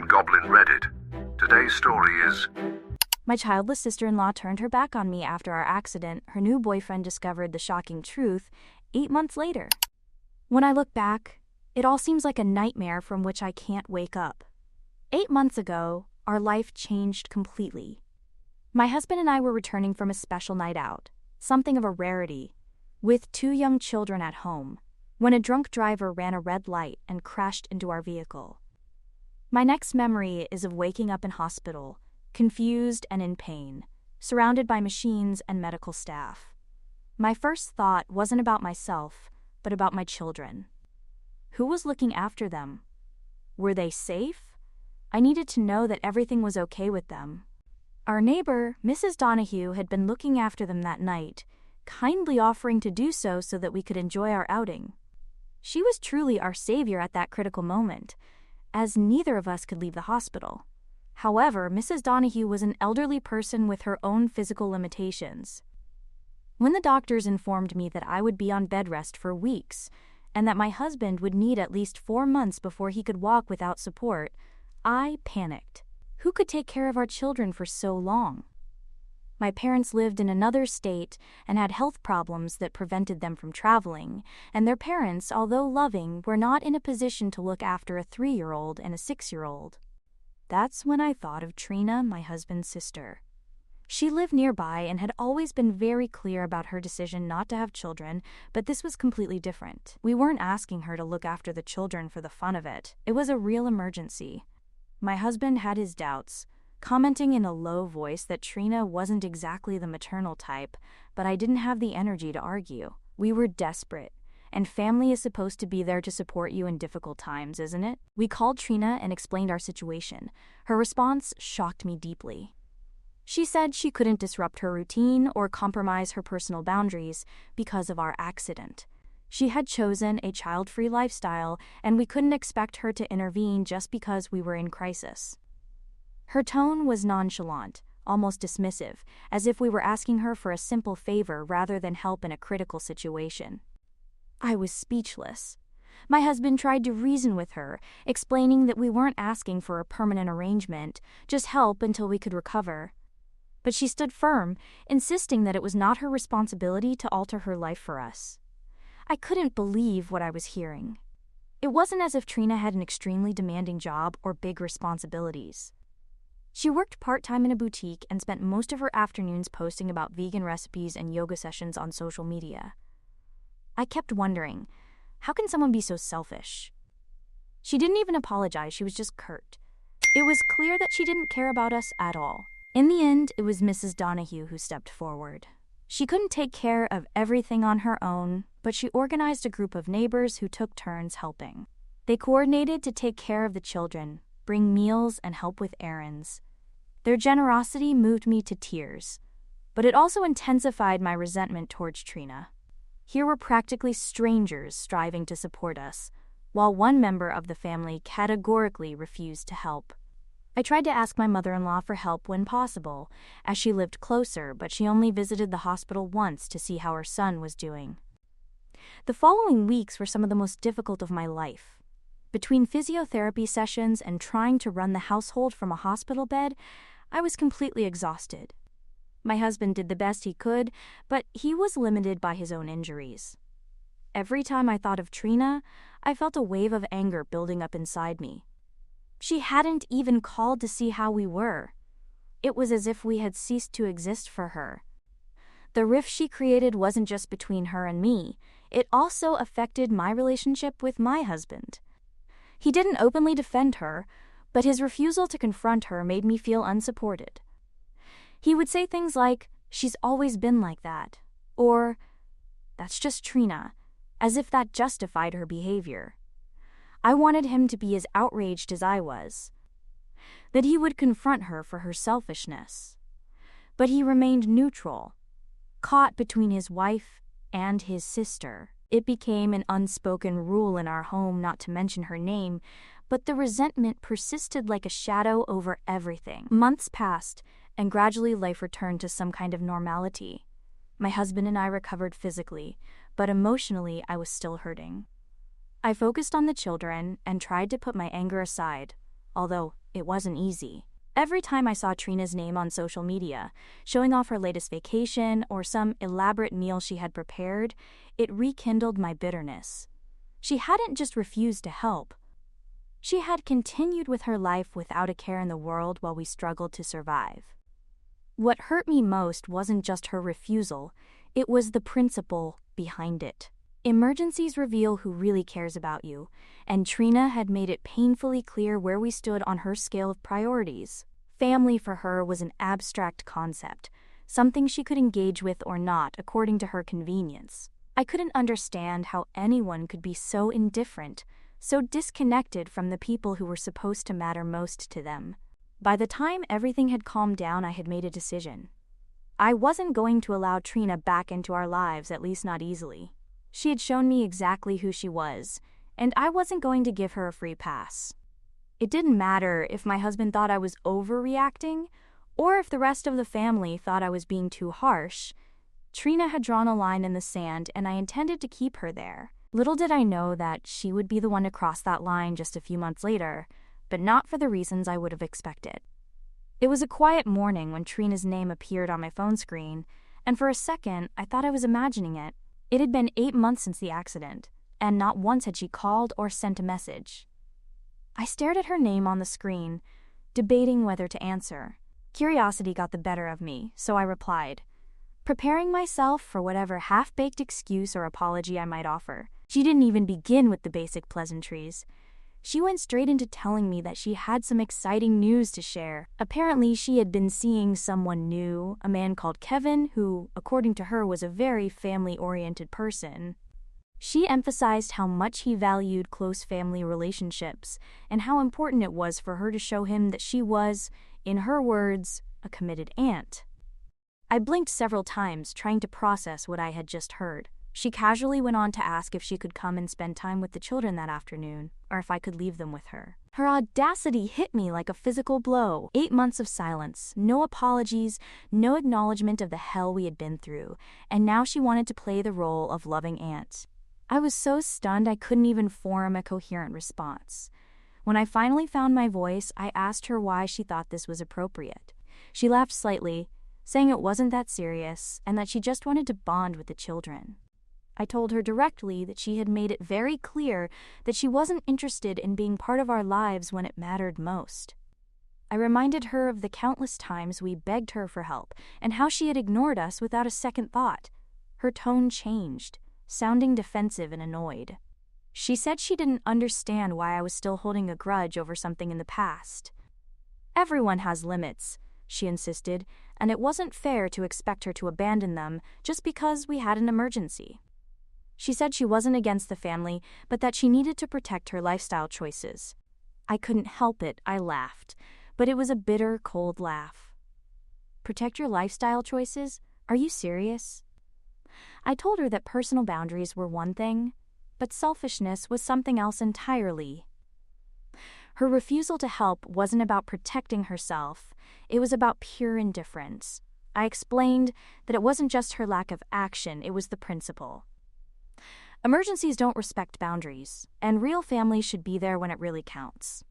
on Goblin Reddit. Today's story is... My childless sister-in-law turned her back on me after our accident. Her new boyfriend discovered the shocking truth 8 months later. When I look back, it all seems like a nightmare from which I can't wake up. 8 months ago, our life changed completely. My husband and I were returning from a special night out, something of a rarity, with 2 young children at home, when a drunk driver ran a red light and crashed into our vehicle. My next memory is of waking up in hospital, confused and in pain, surrounded by machines and medical staff. My first thought wasn't about myself, but about my children. Who was looking after them? Were they safe? I needed to know that everything was okay with them. Our neighbor, Mrs. Donahue, had been looking after them that night, kindly offering to do so that we could enjoy our outing. She was truly our savior at that critical moment, as neither of us could leave the hospital. However, Mrs. Donahue was an elderly person with her own physical limitations. When the doctors informed me that I would be on bed rest for weeks, and that my husband would need at least 4 months before he could walk without support, I panicked. Who could take care of our children for so long? My parents lived in another state and had health problems that prevented them from traveling, and their parents, although loving, were not in a position to look after a 3-year-old and a 6-year-old. That's when I thought of Trina, my husband's sister. She lived nearby and had always been very clear about her decision not to have children, but this was completely different. We weren't asking her to look after the children for the fun of it. It was a real emergency. My husband had his doubts, commenting in a low voice that Trina wasn't exactly the maternal type, but I didn't have the energy to argue. We were desperate, and family is supposed to be there to support you in difficult times, isn't it? We called Trina and explained our situation. Her response shocked me deeply. She said she couldn't disrupt her routine or compromise her personal boundaries because of our accident. She had chosen a child-free lifestyle, and we couldn't expect her to intervene just because we were in crisis. Her tone was nonchalant, almost dismissive, as if we were asking her for a simple favor rather than help in a critical situation. I was speechless. My husband tried to reason with her, explaining that we weren't asking for a permanent arrangement, just help until we could recover. But she stood firm, insisting that it was not her responsibility to alter her life for us. I couldn't believe what I was hearing. It wasn't as if Trina had an extremely demanding job or big responsibilities. She worked part-time in a boutique and spent most of her afternoons posting about vegan recipes and yoga sessions on social media. I kept wondering, how can someone be so selfish? She didn't even apologize, she was just curt. It was clear that she didn't care about us at all. In the end, it was Mrs. Donahue who stepped forward. She couldn't take care of everything on her own, but she organized a group of neighbors who took turns helping. They coordinated to take care of the children, bring meals, and help with errands. Their generosity moved me to tears, but it also intensified my resentment towards Trina. Here were practically strangers striving to support us, while one member of the family categorically refused to help. I tried to ask my mother-in-law for help when possible, as she lived closer, but she only visited the hospital once to see how her son was doing. The following weeks were some of the most difficult of my life. Between physiotherapy sessions and trying to run the household from a hospital bed, I was completely exhausted. My husband did the best he could, but he was limited by his own injuries. Every time I thought of Trina, I felt a wave of anger building up inside me. She hadn't even called to see how we were. It was as if we had ceased to exist for her. The rift she created wasn't just between her and me, it also affected my relationship with my husband. He didn't openly defend her, but his refusal to confront her made me feel unsupported. He would say things like, "She's always been like that," or, "That's just Trina," as if that justified her behavior. I wanted him to be as outraged as I was, that he would confront her for her selfishness. But he remained neutral, caught between his wife and his sister. It became an unspoken rule in our home not to mention her name, but the resentment persisted like a shadow over everything. Months passed, and gradually life returned to some kind of normality. My husband and I recovered physically, but emotionally I was still hurting. I focused on the children and tried to put my anger aside, although it wasn't easy. Every time I saw Trina's name on social media, showing off her latest vacation or some elaborate meal she had prepared, it rekindled my bitterness. She hadn't just refused to help. She had continued with her life without a care in the world while we struggled to survive. What hurt me most wasn't just her refusal, it was the principle behind it. Emergencies reveal who really cares about you, and Trina had made it painfully clear where we stood on her scale of priorities. Family for her was an abstract concept, something she could engage with or not according to her convenience. I couldn't understand how anyone could be so indifferent, so disconnected from the people who were supposed to matter most to them. By the time everything had calmed down, I had made a decision. I wasn't going to allow Trina back into our lives, at least not easily. She had shown me exactly who she was, and I wasn't going to give her a free pass. It didn't matter if my husband thought I was overreacting, or if the rest of the family thought I was being too harsh. Trina had drawn a line in the sand, and I intended to keep her there. Little did I know that she would be the one to cross that line just a few months later, but not for the reasons I would have expected. It was a quiet morning when Trina's name appeared on my phone screen, and for a second I thought I was imagining it. It had been 8 months since the accident, and not once had she called or sent a message. I stared at her name on the screen, debating whether to answer. Curiosity got the better of me, so I replied, preparing myself for whatever half-baked excuse or apology I might offer. She didn't even begin with the basic pleasantries. She went straight into telling me that she had some exciting news to share. Apparently, she had been seeing someone new, a man called Kevin, who, according to her, was a very family-oriented person. She emphasized how much he valued close family relationships and how important it was for her to show him that she was, in her words, a committed aunt. I blinked several times, trying to process what I had just heard. She casually went on to ask if she could come and spend time with the children that afternoon, or if I could leave them with her. Her audacity hit me like a physical blow. 8 months of silence, no apologies, no acknowledgement of the hell we had been through, and now she wanted to play the role of loving aunt. I was so stunned I couldn't even form a coherent response. When I finally found my voice, I asked her why she thought this was appropriate. She laughed slightly, saying it wasn't that serious and that she just wanted to bond with the children. I told her directly that she had made it very clear that she wasn't interested in being part of our lives when it mattered most. I reminded her of the countless times we begged her for help and how she had ignored us without a second thought. Her tone changed, sounding defensive and annoyed. She said she didn't understand why I was still holding a grudge over something in the past. Everyone has limits, she insisted, and it wasn't fair to expect her to abandon them just because we had an emergency. She said she wasn't against the family, but that she needed to protect her lifestyle choices. I couldn't help it, I laughed, but it was a bitter, cold laugh. Protect your lifestyle choices? Are you serious? I told her that personal boundaries were one thing, but selfishness was something else entirely. Her refusal to help wasn't about protecting herself, it was about pure indifference. I explained that it wasn't just her lack of action, it was the principle. Emergencies don't respect boundaries, and real family should be there when it really counts.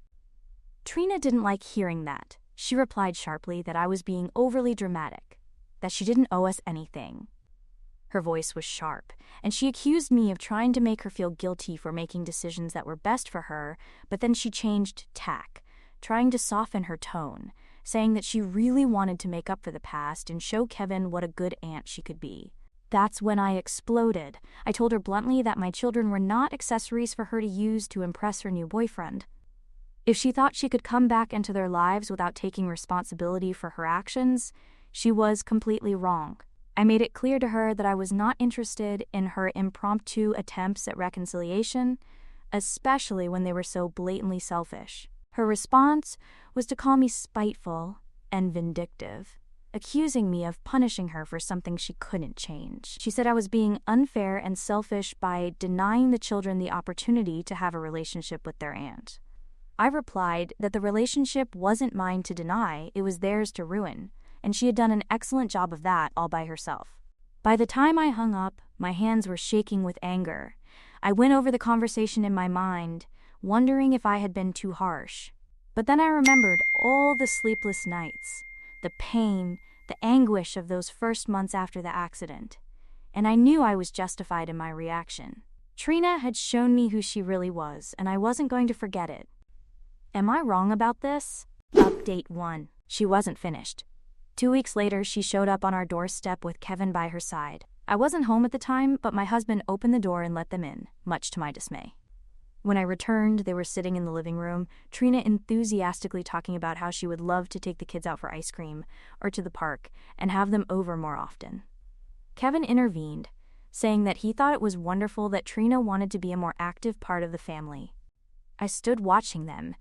Trina didn't like hearing that. She replied sharply that I was being overly dramatic, that she didn't owe us anything. Her voice was sharp, and she accused me of trying to make her feel guilty for making decisions that were best for her, but then she changed tack, trying to soften her tone, saying that she really wanted to make up for the past and show Kevin what a good aunt she could be. That's when I exploded. I told her bluntly that my children were not accessories for her to use to impress her new boyfriend. If she thought she could come back into their lives without taking responsibility for her actions, she was completely wrong. I made it clear to her that I was not interested in her impromptu attempts at reconciliation, especially when they were so blatantly selfish. Her response was to call me spiteful and vindictive, accusing me of punishing her for something she couldn't change. She said I was being unfair and selfish by denying the children the opportunity to have a relationship with their aunt. I replied that the relationship wasn't mine to deny, it was theirs to ruin, and she had done an excellent job of that all by herself. By the time I hung up, my hands were shaking with anger. I went over the conversation in my mind, wondering if I had been too harsh. But then I remembered all the sleepless nights, the pain, the anguish of those first months after the accident, and I knew I was justified in my reaction. Trina had shown me who she really was, and I wasn't going to forget it. Am I wrong about this? Update 1. She wasn't finished. 2 weeks later, she showed up on our doorstep with Kevin by her side. I wasn't home at the time, but my husband opened the door and let them in, much to my dismay. When I returned, they were sitting in the living room, Trina enthusiastically talking about how she would love to take the kids out for ice cream or to the park and have them over more often. Kevin intervened, saying that he thought it was wonderful that Trina wanted to be a more active part of the family. I stood watching them,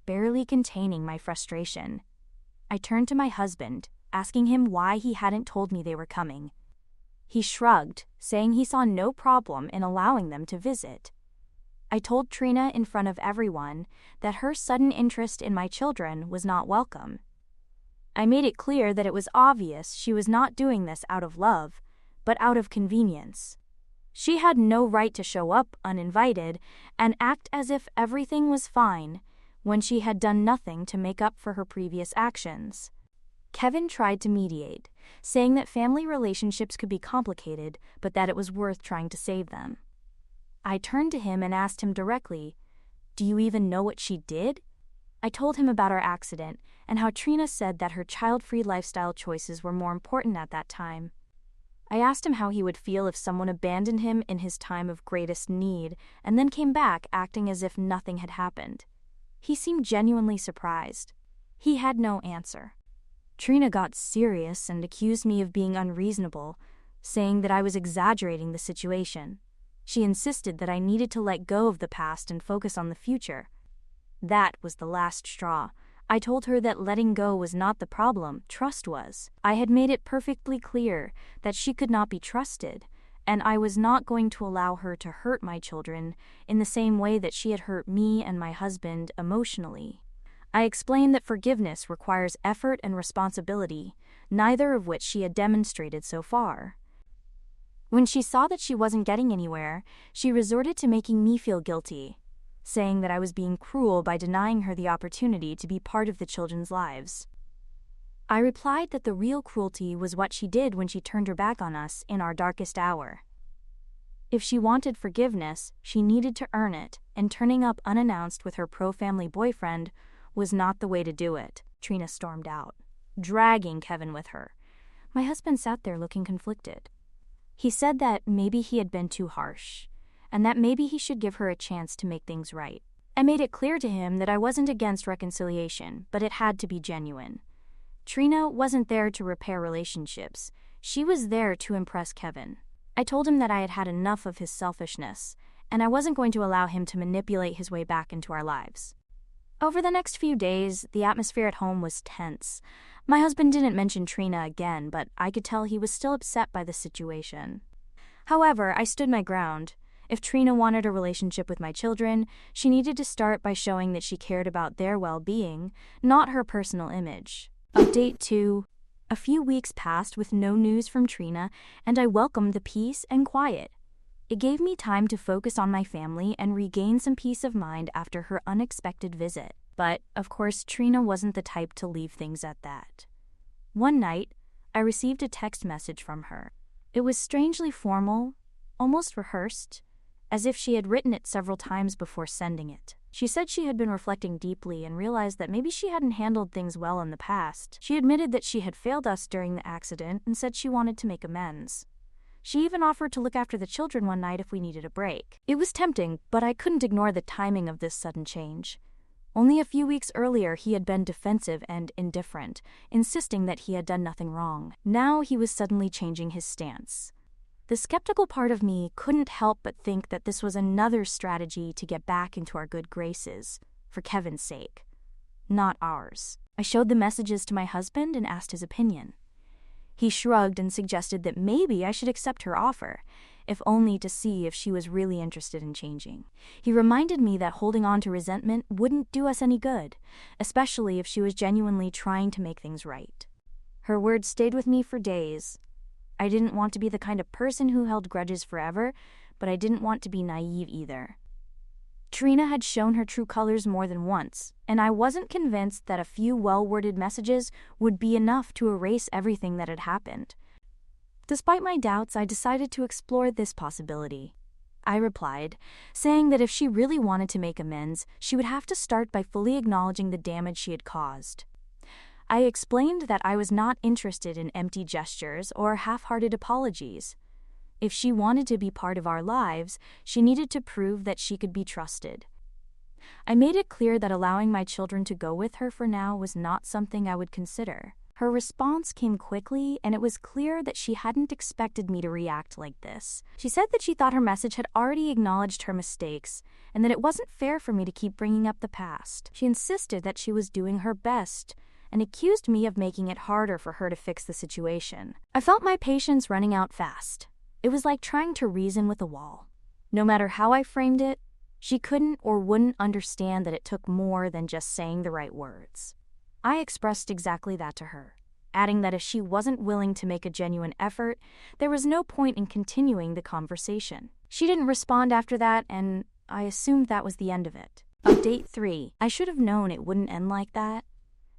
barely containing my frustration. I turned to my husband, asking him why he hadn't told me they were coming. He shrugged, saying he saw no problem in allowing them to visit. I told Trina in front of everyone that her sudden interest in my children was not welcome. I made it clear that it was obvious she was not doing this out of love, but out of convenience. She had no right to show up uninvited and act as if everything was fine when she had done nothing to make up for her previous actions. Kevin tried to mediate, saying that family relationships could be complicated, but that it was worth trying to save them. I turned to him and asked him directly, "Do you even know what she did?" I told him about our accident and how Trina said that her child-free lifestyle choices were more important at that time. I asked him how he would feel if someone abandoned him in his time of greatest need and then came back acting as if nothing had happened. He seemed genuinely surprised. He had no answer. Trina got serious and accused me of being unreasonable, saying that I was exaggerating the situation. She insisted that I needed to let go of the past and focus on the future. That was the last straw. I told her that letting go was not the problem, trust was. I had made it perfectly clear that she could not be trusted, and I was not going to allow her to hurt my children in the same way that she had hurt me and my husband emotionally. I explained that forgiveness requires effort and responsibility, neither of which she had demonstrated so far. When she saw that she wasn't getting anywhere, she resorted to making me feel guilty, saying that I was being cruel by denying her the opportunity to be part of the children's lives. I replied that the real cruelty was what she did when she turned her back on us in our darkest hour. If she wanted forgiveness, she needed to earn it, and turning up unannounced with her pro-family boyfriend was not the way to do it. Trina stormed out, dragging Kevin with her. My husband sat there looking conflicted. He said that maybe he had been too harsh, and that maybe he should give her a chance to make things right. I made it clear to him that I wasn't against reconciliation, but it had to be genuine. Trina wasn't there to repair relationships. She was there to impress Kevin. I told him that I had had enough of his selfishness, and I wasn't going to allow him to manipulate his way back into our lives. Over the next few days, the atmosphere at home was tense. My husband didn't mention Trina again, but I could tell he was still upset by the situation. However, I stood my ground. If Trina wanted a relationship with my children, she needed to start by showing that she cared about their well-being, not her personal image. Update 2. A few weeks passed with no news from Trina, and I welcomed the peace and quiet. It gave me time to focus on my family and regain some peace of mind after her unexpected visit. But, of course, Trina wasn't the type to leave things at that. One night, I received a text message from her. It was strangely formal, almost rehearsed, as if she had written it several times before sending it. She said she had been reflecting deeply and realized that maybe she hadn't handled things well in the past. She admitted that she had failed us during the accident and said she wanted to make amends. She even offered to look after the children one night if we needed a break. It was tempting, but I couldn't ignore the timing of this sudden change. Only a few weeks earlier he had been defensive and indifferent, insisting that he had done nothing wrong. Now he was suddenly changing his stance. The skeptical part of me couldn't help but think that this was another strategy to get back into our good graces, for Kevin's sake, not ours. I showed the messages to my husband and asked his opinion. He shrugged and suggested that maybe I should accept her offer, if only to see if she was really interested in changing. He reminded me that holding on to resentment wouldn't do us any good, especially if she was genuinely trying to make things right. Her words stayed with me for days. I didn't want to be the kind of person who held grudges forever, but I didn't want to be naive either. Trina had shown her true colors more than once, and I wasn't convinced that a few well-worded messages would be enough to erase everything that had happened. Despite my doubts, I decided to explore this possibility. I replied, saying that if she really wanted to make amends, she would have to start by fully acknowledging the damage she had caused. I explained that I was not interested in empty gestures or half-hearted apologies. If she wanted to be part of our lives, she needed to prove that she could be trusted. I made it clear that allowing my children to go with her for now was not something I would consider. Her response came quickly, and it was clear that she hadn't expected me to react like this. She said that she thought her message had already acknowledged her mistakes, and that it wasn't fair for me to keep bringing up the past. She insisted that she was doing her best, and accused me of making it harder for her to fix the situation. I felt my patience running out fast. It was like trying to reason with a wall. No matter how I framed it, she couldn't or wouldn't understand that it took more than just saying the right words. I expressed exactly that to her, adding that if she wasn't willing to make a genuine effort, there was no point in continuing the conversation. She didn't respond after that, and I assumed that was the end of it. Update 3. I should have known it wouldn't end like that.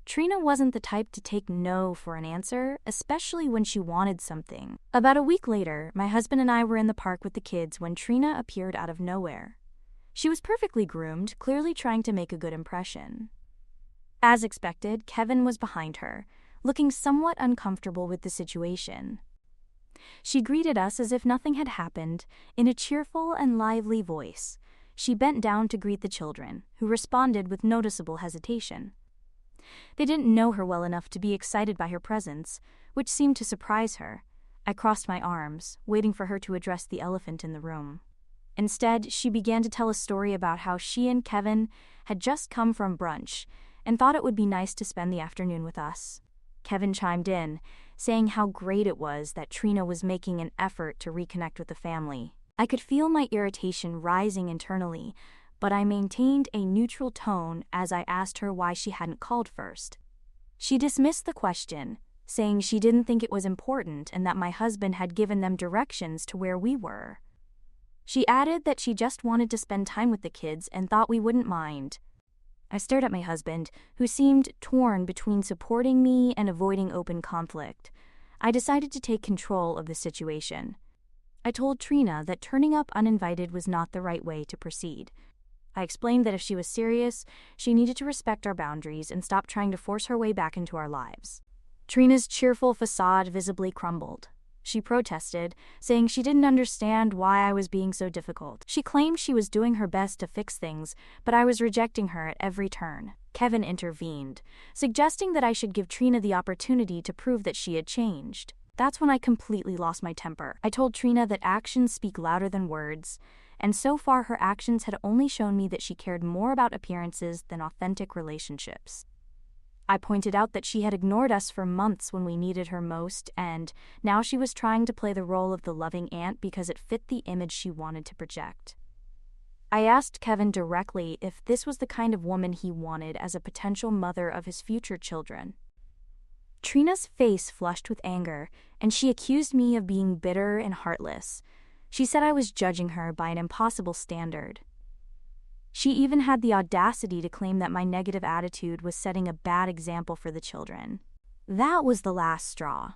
Trina wasn't the type to take no for an answer, especially when she wanted something. About a week later, my husband and I were in the park with the kids when Trina appeared out of nowhere. She was perfectly groomed, clearly trying to make a good impression. As expected, Kevin was behind her, looking somewhat uncomfortable with the situation. She greeted us as if nothing had happened, in a cheerful and lively voice. She bent down to greet the children, who responded with noticeable hesitation. They didn't know her well enough to be excited by her presence, which seemed to surprise her. I crossed my arms, waiting for her to address the elephant in the room. Instead, she began to tell a story about how she and Kevin had just come from brunch and thought it would be nice to spend the afternoon with us. Kevin chimed in, saying how great it was that Trina was making an effort to reconnect with the family. I could feel my irritation rising internally, but I maintained a neutral tone as I asked her why she hadn't called first. She dismissed the question, saying she didn't think it was important and that my husband had given them directions to where we were. She added that she just wanted to spend time with the kids and thought we wouldn't mind. I stared at my husband, who seemed torn between supporting me and avoiding open conflict. I decided to take control of the situation. I told Trina that turning up uninvited was not the right way to proceed. I explained that if she was serious, she needed to respect our boundaries and stop trying to force her way back into our lives. Trina's cheerful facade visibly crumbled. She protested, saying she didn't understand why I was being so difficult. She claimed she was doing her best to fix things, but I was rejecting her at every turn. Kevin intervened, suggesting that I should give Trina the opportunity to prove that she had changed. That's when I completely lost my temper. I told Trina that actions speak louder than words, and so far her actions had only shown me that she cared more about appearances than authentic relationships. I pointed out that she had ignored us for months when we needed her most, and now she was trying to play the role of the loving aunt because it fit the image she wanted to project. I asked Kevin directly if this was the kind of woman he wanted as a potential mother of his future children. Trina's face flushed with anger, and she accused me of being bitter and heartless. She said I was judging her by an impossible standard. She even had the audacity to claim that my negative attitude was setting a bad example for the children. That was the last straw.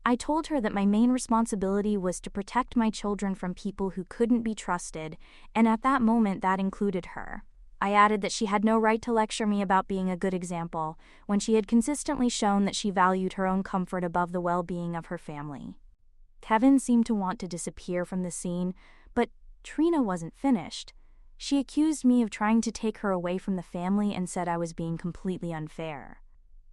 I told her that my main responsibility was to protect my children from people who couldn't be trusted, and at that moment that included her. I added that she had no right to lecture me about being a good example, when she had consistently shown that she valued her own comfort above the well-being of her family. Kevin seemed to want to disappear from the scene, but Trina wasn't finished. She accused me of trying to take her away from the family and said I was being completely unfair.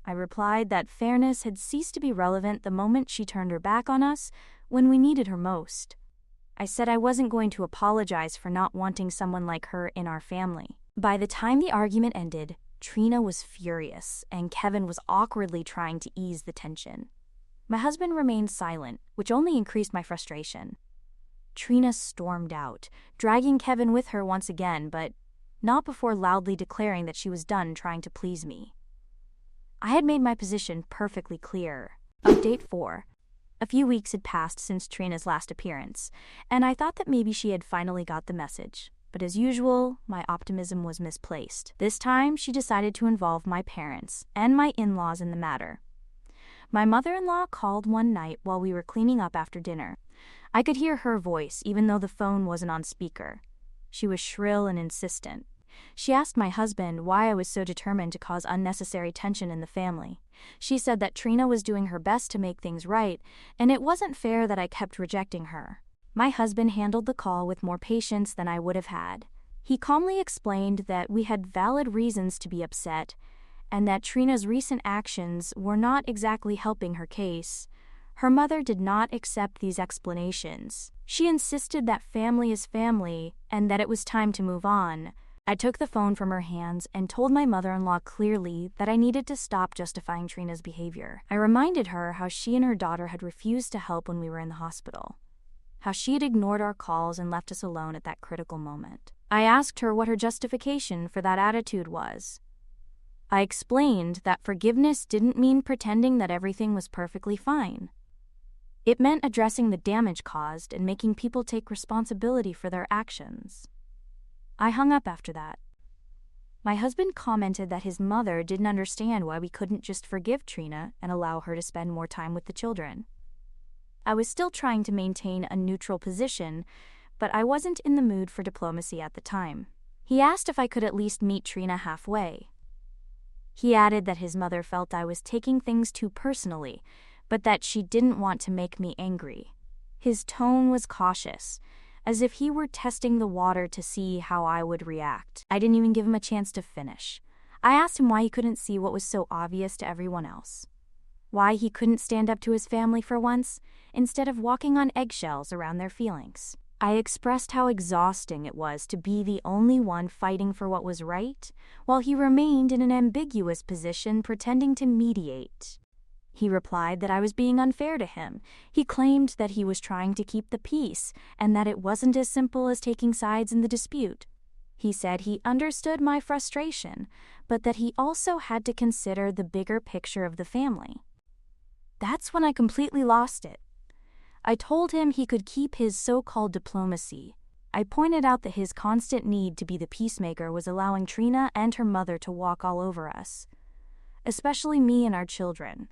I replied that fairness had ceased to be relevant the moment she turned her back on us when we needed her most. I said I wasn't going to apologize for not wanting someone like her in our family. By the time the argument ended, Trina was furious, and Kevin was awkwardly trying to ease the tension. My husband remained silent, which only increased my frustration. Trina stormed out, dragging Kevin with her once again, but not before loudly declaring that she was done trying to please me. I had made my position perfectly clear. Update 4. A few weeks had passed since Trina's last appearance, and I thought that maybe she had finally got the message. But as usual, my optimism was misplaced. This time, she decided to involve my parents and my in-laws in the matter. My mother-in-law called one night while we were cleaning up after dinner. I could hear her voice even though the phone wasn't on speaker. She was shrill and insistent. She asked my husband why I was so determined to cause unnecessary tension in the family. She said that Trina was doing her best to make things right, and it wasn't fair that I kept rejecting her. My husband handled the call with more patience than I would have had. He calmly explained that we had valid reasons to be upset, and that Trina's recent actions were not exactly helping her case. Her mother did not accept these explanations. She insisted that family is family and that it was time to move on. I took the phone from her hands and told my mother-in-law clearly that I needed to stop justifying Trina's behavior. I reminded her how she and her daughter had refused to help when we were in the hospital, how she had ignored our calls and left us alone at that critical moment. I asked her what her justification for that attitude was. I explained that forgiveness didn't mean pretending that everything was perfectly fine. It meant addressing the damage caused and making people take responsibility for their actions. I hung up after that. My husband commented that his mother didn't understand why we couldn't just forgive Trina and allow her to spend more time with the children. I was still trying to maintain a neutral position, but I wasn't in the mood for diplomacy at the time. He asked if I could at least meet Trina halfway. He added that his mother felt I was taking things too personally, but that she didn't want to make me angry. His tone was cautious, as if he were testing the water to see how I would react. I didn't even give him a chance to finish. I asked him why he couldn't see what was so obvious to everyone else. Why he couldn't stand up to his family for once, instead of walking on eggshells around their feelings. I expressed how exhausting it was to be the only one fighting for what was right, while he remained in an ambiguous position pretending to mediate. He replied that I was being unfair to him. He claimed that he was trying to keep the peace, and that it wasn't as simple as taking sides in the dispute. He said he understood my frustration, but that he also had to consider the bigger picture of the family. That's when I completely lost it. I told him he could keep his so-called diplomacy. I pointed out that his constant need to be the peacemaker was allowing Trina and her mother to walk all over us, especially me and our children.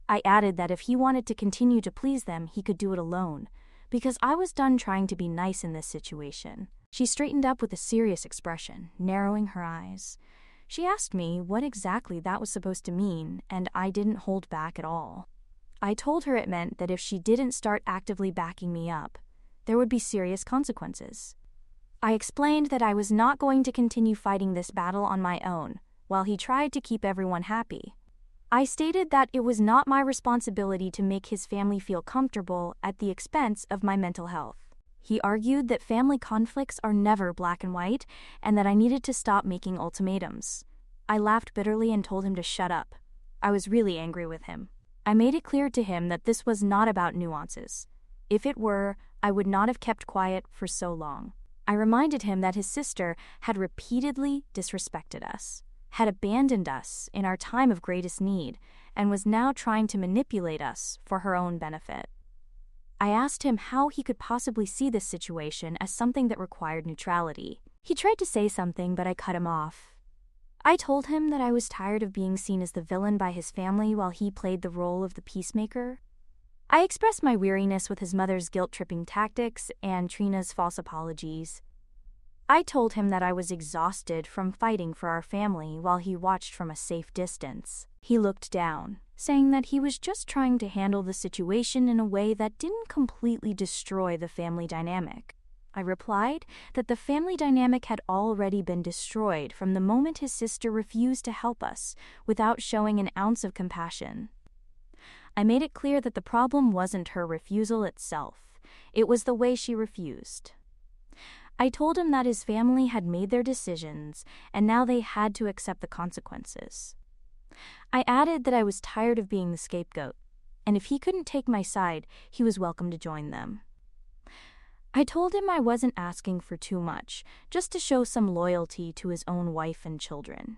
I added that if he wanted to continue to please them, he could do it alone, because I was done trying to be nice in this situation. She straightened up with a serious expression, narrowing her eyes. She asked me what exactly that was supposed to mean, and I didn't hold back at all. I told her it meant that if she didn't start actively backing me up, there would be serious consequences. I explained that I was not going to continue fighting this battle on my own, while he tried to keep everyone happy. I stated that it was not my responsibility to make his family feel comfortable at the expense of my mental health. He argued that family conflicts are never black and white, and that I needed to stop making ultimatums. I laughed bitterly and told him to shut up. I was really angry with him. I made it clear to him that this was not about nuances. If it were, I would not have kept quiet for so long. I reminded him that his sister had repeatedly disrespected us, had abandoned us in our time of greatest need, and was now trying to manipulate us for her own benefit. I asked him how he could possibly see this situation as something that required neutrality. He tried to say something, but I cut him off. I told him that I was tired of being seen as the villain by his family while he played the role of the peacemaker. I expressed my weariness with his mother's guilt-tripping tactics and Trina's false apologies. I told him that I was exhausted from fighting for our family while he watched from a safe distance. He looked down, saying that he was just trying to handle the situation in a way that didn't completely destroy the family dynamic. I replied that the family dynamic had already been destroyed from the moment his sister refused to help us without showing an ounce of compassion. I made it clear that the problem wasn't her refusal itself, it was the way she refused. I told him that his family had made their decisions and now they had to accept the consequences. I added that I was tired of being the scapegoat, and if he couldn't take my side, he was welcome to join them. I told him I wasn't asking for too much, just to show some loyalty to his own wife and children.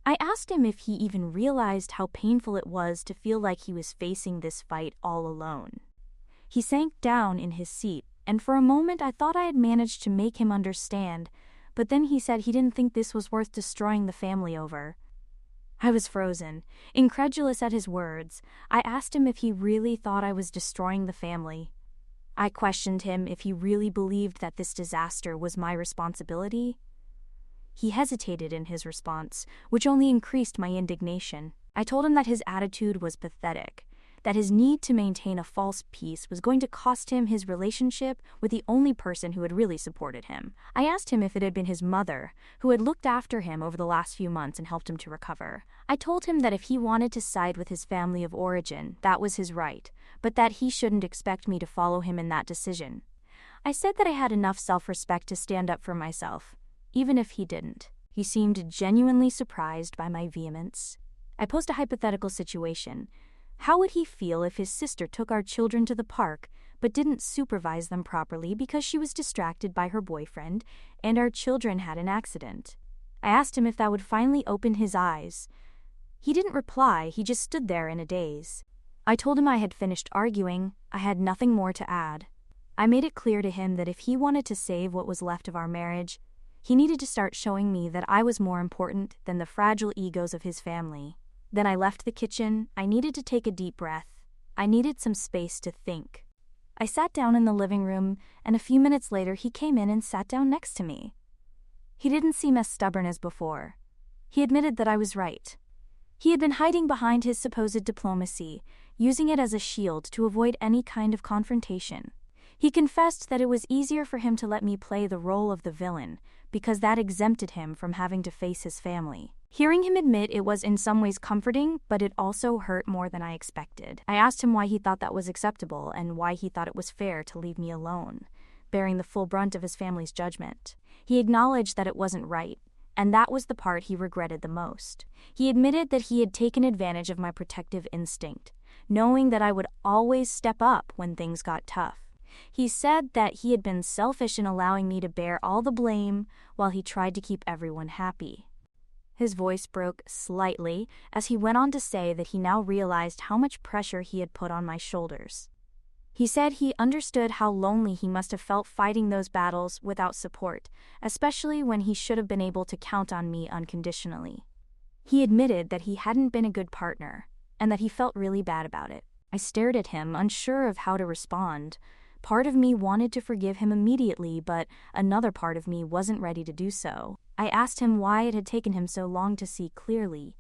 I asked him if he even realized how painful it was to feel like he was facing this fight all alone. He sank down in his seat and for a moment I thought I had managed to make him understand, but then he said he didn't think this was worth destroying the family over. I was frozen, incredulous at his words. I asked him if he really thought I was destroying the family. I questioned him if he really believed that this disaster was my responsibility. He hesitated in his response, which only increased my indignation. I told him that his attitude was pathetic, that his need to maintain a false peace was going to cost him his relationship with the only person who had really supported him. I asked him if it had been his mother, who had looked after him over the last few months and helped him to recover. I told him that if he wanted to side with his family of origin, that was his right, but that he shouldn't expect me to follow him in that decision. I said that I had enough self-respect to stand up for myself, even if he didn't. He seemed genuinely surprised by my vehemence. I posed a hypothetical situation. How would he feel if his sister took our children to the park but didn't supervise them properly because she was distracted by her boyfriend and our children had an accident? I asked him if that would finally open his eyes. He didn't reply, he just stood there in a daze. I told him I had finished arguing, I had nothing more to add. I made it clear to him that if he wanted to save what was left of our marriage, he needed to start showing me that I was more important than the fragile egos of his family. Then I left the kitchen. I needed to take a deep breath. I needed some space to think. I sat down in the living room, and a few minutes later he came in and sat down next to me. He didn't seem as stubborn as before. He admitted that I was right. He had been hiding behind his supposed diplomacy, using it as a shield to avoid any kind of confrontation. He confessed that it was easier for him to let me play the role of the villain, because that exempted him from having to face his family. Hearing him admit it was in some ways comforting, but it also hurt more than I expected. I asked him why he thought that was acceptable and why he thought it was fair to leave me alone, bearing the full brunt of his family's judgment. He acknowledged that it wasn't right, and that was the part he regretted the most. He admitted that he had taken advantage of my protective instinct, knowing that I would always step up when things got tough. He said that he had been selfish in allowing me to bear all the blame while he tried to keep everyone happy. His voice broke slightly as he went on to say that he now realized how much pressure he had put on my shoulders. He said he understood how lonely he must have felt fighting those battles without support, especially when he should have been able to count on me unconditionally. He admitted that he hadn't been a good partner, and that he felt really bad about it. I stared at him, unsure of how to respond. Part of me wanted to forgive him immediately, but another part of me wasn't ready to do so. I asked him why it had taken him so long to see clearly.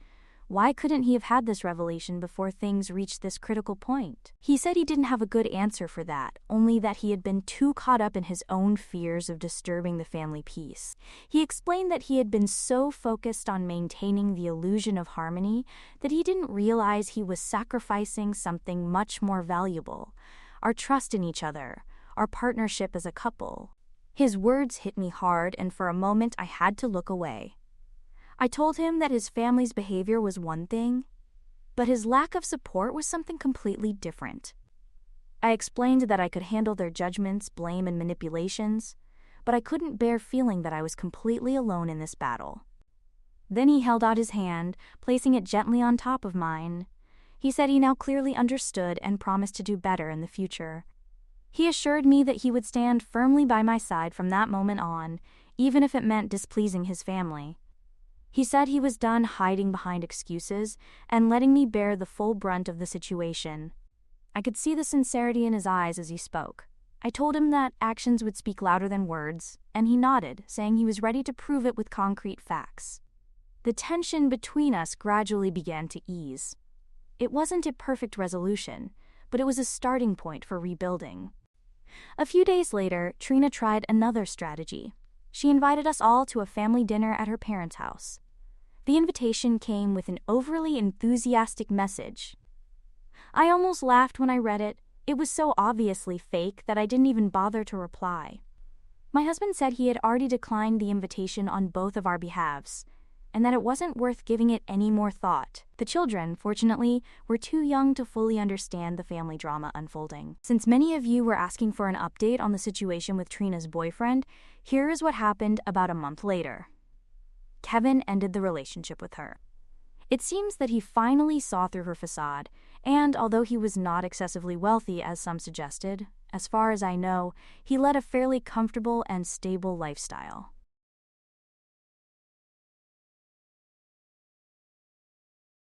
Why couldn't he have had this revelation before things reached this critical point? He said he didn't have a good answer for that, only that he had been too caught up in his own fears of disturbing the family peace. He explained that he had been so focused on maintaining the illusion of harmony that he didn't realize he was sacrificing something much more valuable: our trust in each other, our partnership as a couple. His words hit me hard, and for a moment I had to look away. I told him that his family's behavior was one thing, but his lack of support was something completely different. I explained that I could handle their judgments, blame, and manipulations, but I couldn't bear feeling that I was completely alone in this battle. Then he held out his hand, placing it gently on top of mine. He said he now clearly understood and promised to do better in the future. He assured me that he would stand firmly by my side from that moment on, even if it meant displeasing his family. He said he was done hiding behind excuses and letting me bear the full brunt of the situation. I could see the sincerity in his eyes as he spoke. I told him that actions would speak louder than words, and he nodded, saying he was ready to prove it with concrete facts. The tension between us gradually began to ease. It wasn't a perfect resolution, but it was a starting point for rebuilding. A few days later, Trina tried another strategy. She invited us all to a family dinner at her parents' house. The invitation came with an overly enthusiastic message. I almost laughed when I read it. It was so obviously fake that I didn't even bother to reply. My husband said he had already declined the invitation on both of our behalves, and that it wasn't worth giving it any more thought. The children, fortunately, were too young to fully understand the family drama unfolding. Since many of you were asking for an update on the situation with Trina's boyfriend, here is what happened about a month later. Kevin ended the relationship with her. It seems that he finally saw through her facade, and although he was not excessively wealthy as some suggested, As far as I know, he led a fairly comfortable and stable lifestyle.